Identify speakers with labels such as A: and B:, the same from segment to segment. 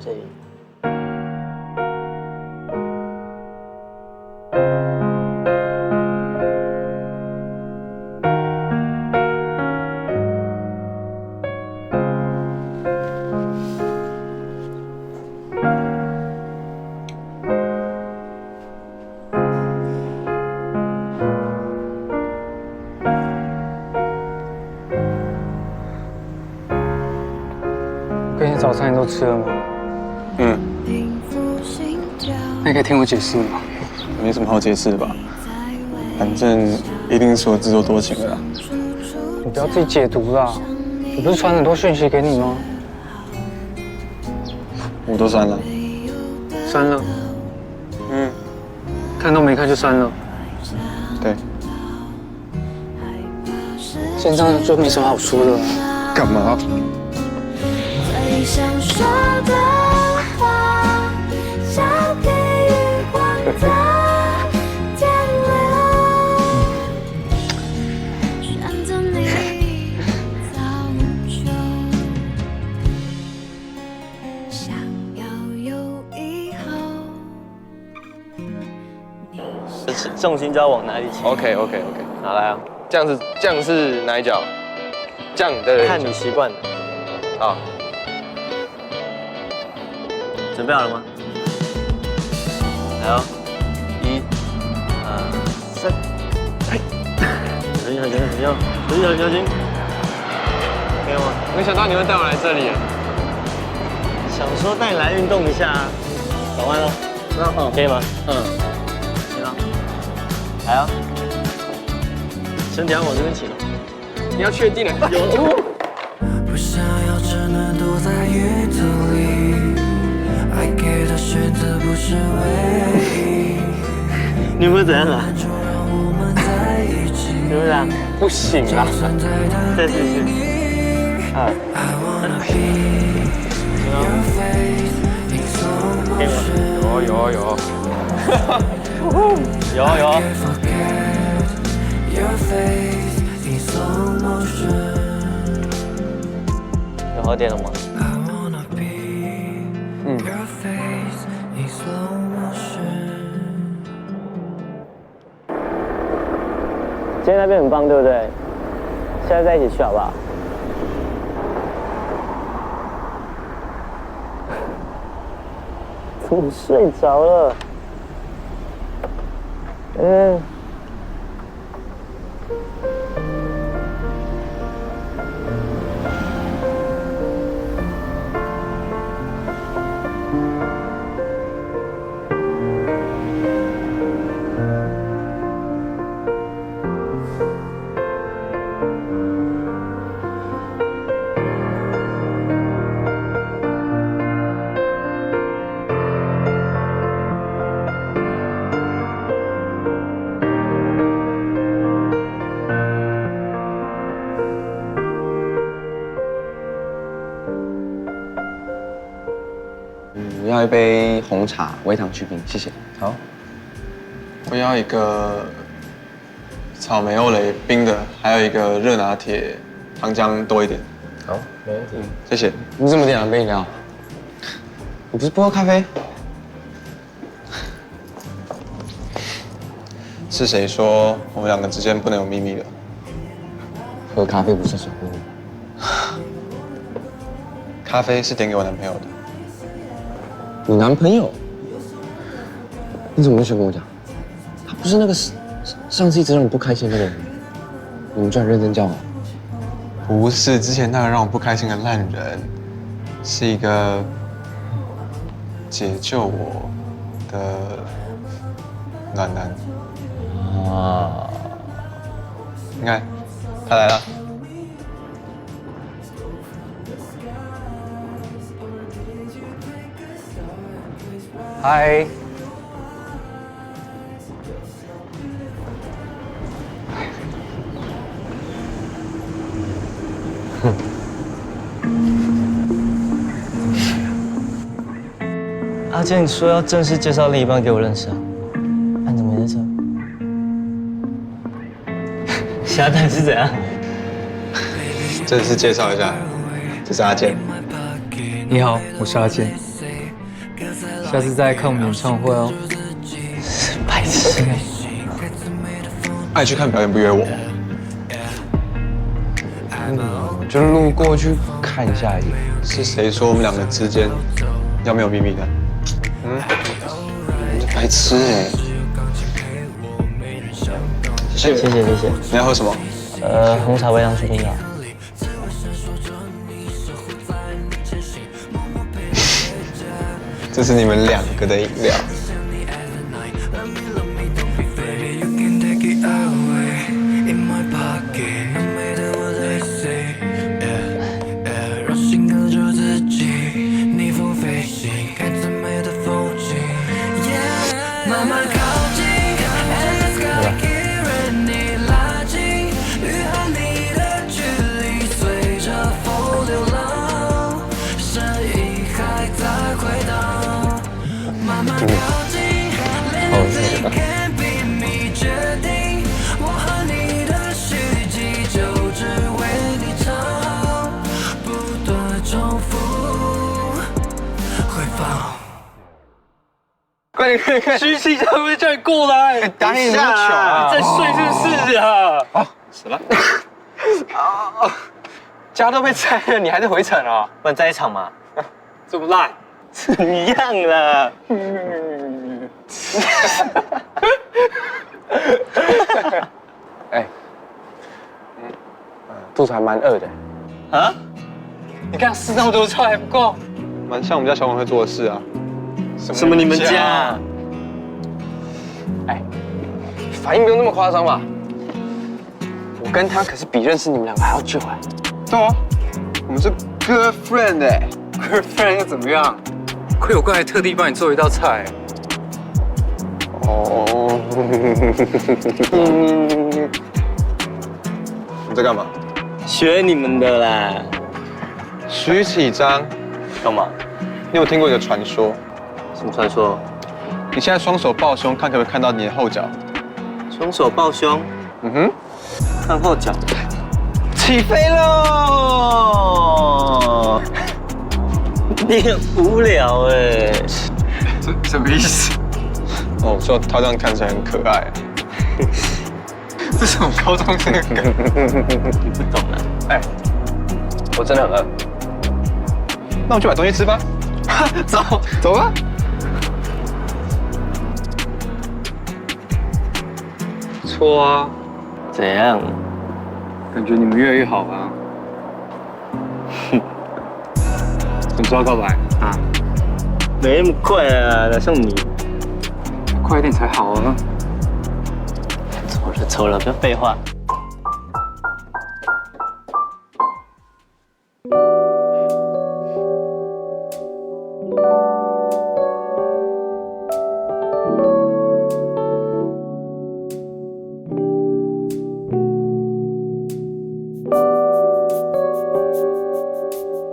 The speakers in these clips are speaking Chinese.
A: 这里。
B: 跟你早餐你都吃了吗？
C: 嗯，
B: 那你可以听我解释吗？
C: 没什么好解释的吧？反正一定是我自作多情了啦。
B: 你不要自己解读啦！我不是传很多讯息给你吗？
C: 我都删了。
B: 删了，
C: 嗯，
B: 看都没看就删了。
C: 对。
B: 现在就没什么好说的了。
C: 干嘛？
D: 最想说的话，交给月光的天亮。选择你早就想要有以后。
A: 重心就要往哪里倾？
E: OK，
A: 拿来啊！
E: 酱是哪一脚？酱的。
A: 看你习惯的。
E: 好，
A: 准备好了吗？来哦，1、2、3，嘿！小心，小心！可以吗？
E: 没想到你会带我来这里。
A: 想说带你来运动一下啊，转弯了，
E: 那
A: 可以吗？
E: 嗯，
A: 行了，来啊！身体要往这边倾了。
E: 你要确定了。
F: 不想要只能躲在雨土里，爱给的选择不是唯一。
A: 你有没有怎样啊？
F: 就让我们在一起，
A: 是不是啊？
E: 不行啦。
A: 再试一次。2，可以吗？
E: 有。
A: 有。有好点了吗？今天那边很棒，对不对？现在在一起去好不好？怎么睡着了？
G: 我要一杯红茶，微糖去冰，谢谢。
C: 好。我要一个草莓欧蕾冰的，还有一个热拿铁，糖浆多一点。
E: 好，没问题。
C: 谢谢。
G: 你怎么点2杯饮料？你不是不喝咖啡？
C: 是谁说我们2个之间不能有秘密的？
G: 喝咖啡不是守护你。
C: 咖啡是点给我男朋友的。
G: 你男朋友？你怎么没先跟我讲？他不是那个上次一直让你不开心的那个人，你们居然认真交往？
C: 不是，之前那个让我不开心的烂人，是一个解救我的暖男。
G: 啊，
C: 你看，他来了。
B: 嗨，
A: 阿健说要正式介绍另一半给我认识啊，你怎么没在这？瞎蛋是怎样？
C: 正式介绍一下，这是阿健。
B: 你好，我是阿健。下次再看我们演唱会哦。白痴。
C: 爱去看表演不约我，
G: 我就路过去看一下而已。
C: 是谁说我们两个之间要没有秘密的？
G: 白痴哎！
A: 谢谢。
C: 你要喝什么？
A: 红茶微凉舒冰茶。
C: 这是你们两个的饮料。
G: 快！
A: 虚气他们叫你过来，
G: 打你那么巧啊！
A: 在睡是不是啊？
G: 死了！家都被拆了，你还在回城啊？
A: 不然在一场嘛？这么烂，是一样的。
G: 哎，肚子还蛮饿的。
A: 啊？你看吃那么多菜还不够？
C: 蛮像我们家小王会做的事啊。
A: 什么你们家？
G: 哎，反应不用那么夸张吧？我跟他可是比认识你们两个还要久哎。
C: 对啊，我们是 girlfriend 哎。
B: girlfriend 又怎么样？亏我刚才特地帮你做一道菜。
C: 哦。你在干嘛？
A: 学你们的啦。
C: 徐启章，
A: 干嘛？
C: 你有听过一个传说？
A: 什么传说？
C: 你现在双手抱胸，看可不可以看到你的后脚？
A: 双手抱胸，看后脚，
C: 起飞喽！
A: 你很无聊哎。
B: 这什么意思？
C: 哦，说他这样看起来很可爱。
B: 这是我们高中生的梗。
A: 不懂了。
G: 哎，我真的很饿。
C: 那我们去买东西吃吧。走吧。
B: 不错啊，
A: 怎样？
B: 感觉你们越来越好啊。什么时候告白啊？
A: 没那么快啊，哪像你。
B: 快一点才好啊。
A: 走了，不要废话。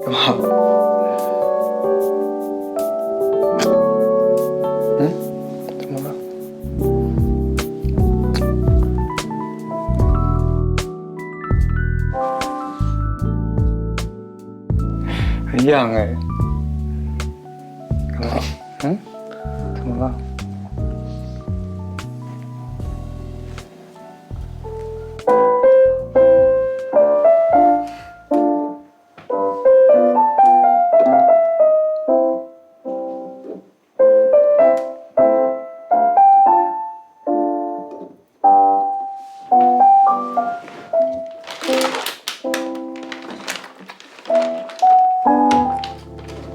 C: 干嘛？
G: 怎么了？
B: 很痒哎。干嘛？怎么了？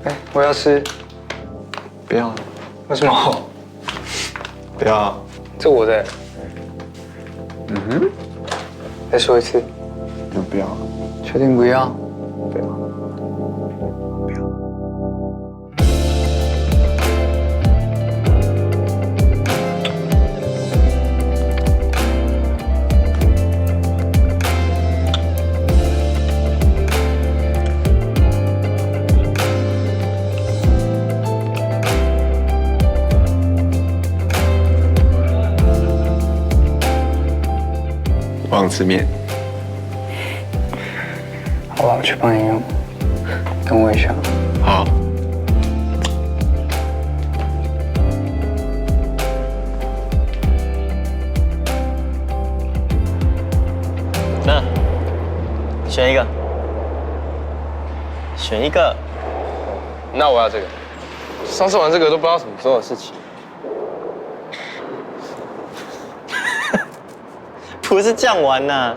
B: 哎，我要吃。
C: 不要，
B: 为什么？
C: 不要。
B: 这我的。再说一次。
C: 不要。
B: 确定不要？
C: 不要。我想吃面。
B: 好吧，我去帮你用。等我一下。
C: 好。
A: 选一个。
E: 那我要这个。上次玩这个都不知道什么时候的事情。
A: 不是这样玩呐，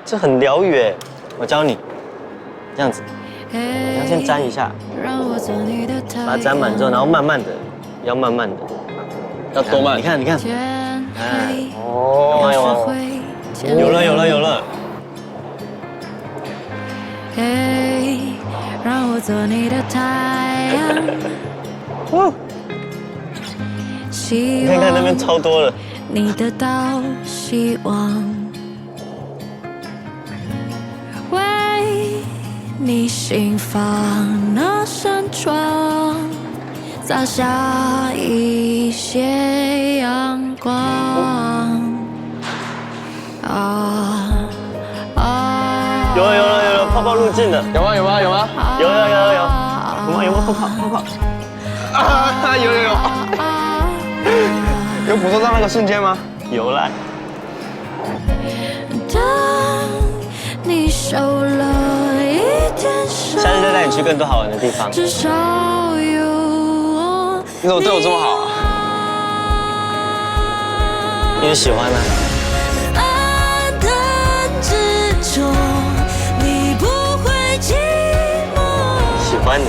A: 这很疗愈哎。我教你，这样子，你要先沾一下，把它沾满之后，然后慢慢的，要慢慢的，
E: 要多慢？
A: 你看，
E: 哦，
A: 有吗？有了。
D: 让我做你的太阳。
A: 你看那边超多了。
D: 你得到希望，为你心房那扇窗洒下一些阳光。
A: 有了，泡泡入镜了。
E: 有吗？
A: 有吗？有泡？
E: 啊，有。有捕捉到那个瞬间吗？
A: 有啦。
D: 当你瘦了一点手，
A: 下次再带你去更多好玩的地方。
D: 至少有我。
E: 你怎么对我这么好啊？
A: 因为喜欢啊。
D: 爱的执着，你不会寂寞。
A: 喜欢你。